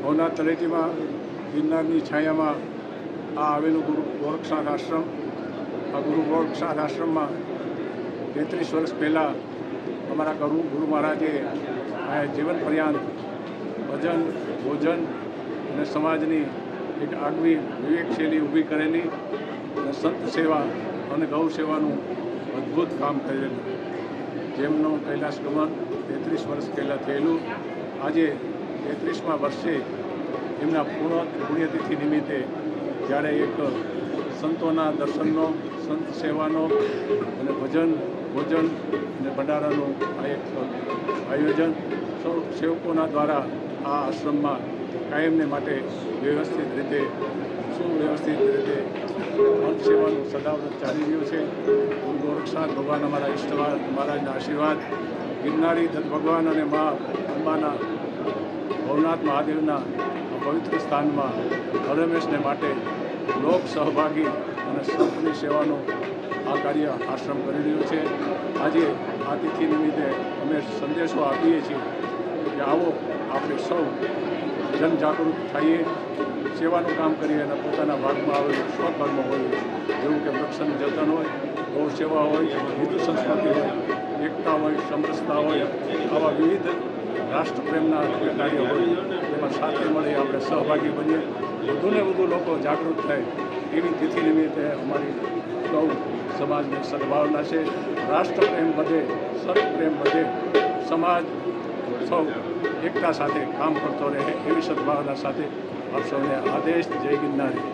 ભવનાથ તળેટીમાં ગિરનારની છાયામાં આ આવેલું ગુરુ ગોરક્ષનાથ આશ્રમ. આ ગુરુ ગોરક્ષનાથ આશ્રમમાં 33 વર્ષ પહેલાં અમારા ગુરુ મહારાજે જીવન પર્યંત ભજન, ભોજન અને સમાજની એક આગવી વિવેકશૈલી ઊભી કરેલી અને સંત સેવા અને ગૌ સેવાનું અદ્ભુત કામ કરેલું. જેમનું કૈલાસ ગમન 33 વર્ષ પહેલાં થયેલું. આજે 33મા વર્ષે એમના પુણ્યતિથિ નિમિત્તે જ્યારે એક સંતોના દર્શનનો, સંત સેવાનો અને ભજન, ભોજન અને ભંડારાનું આ એક આયોજન સૌ સેવકોના દ્વારા આ આશ્રમમાં કાયમને માટે વ્યવસ્થિત રીતે, સુવ્યવસ્થિત રીતે અંત સેવાનું સદાવ્રત ચાલી રહ્યું છે. ગુરુ ગોરક્ષનાથ ભગવાન અમારા ઈષ્ટવાદ મહારાજના આશીર્વાદ, ગિરનારી દત્ત ભગવાન અને મા અંબાના ભવનાથ મહાદેવના પવિત્ર સ્થાનમાં હરમેશને માટે લોક સહભાગી અને સંતની સેવાનું આ કાર્ય આશ્રમ કરી રહ્યું છે. આજે આ તિથિ નિમિત્તે અમે સંદેશો આપીએ છીએ કે આવો આપણે સૌ જનજાગૃત થઈએ, સેવાનું કામ કરીએ અને પોતાના ભાગમાં આવેલું સ્વકર્મ હોય, જેવું કે વૃક્ષનું જતન હોય, ગૌ સેવા હોય, હિન્દુ સંસ્કૃતિ હોય, એકતા હોય, સમરસતા હોય, આવા વિવિધ રાષ્ટ્રપ્રેમના કાર્ય હોય એમાં સાથે મળી આપણે સહભાગી બનીએ. વધુને વધુ લોકો જાગૃત થાય એવી તિથિ નિમિત્તે અમારી સૌ સમાજની સદભાવના છે. રાષ્ટ્રપ્રેમ વધે, સત્પ્રેમ વધે, સમાજ સૌ એકતા સાથે કામ કરતો રહે એવી સદભાવના સાથે આપ સૌને આદેશ. જય ગિરનારી.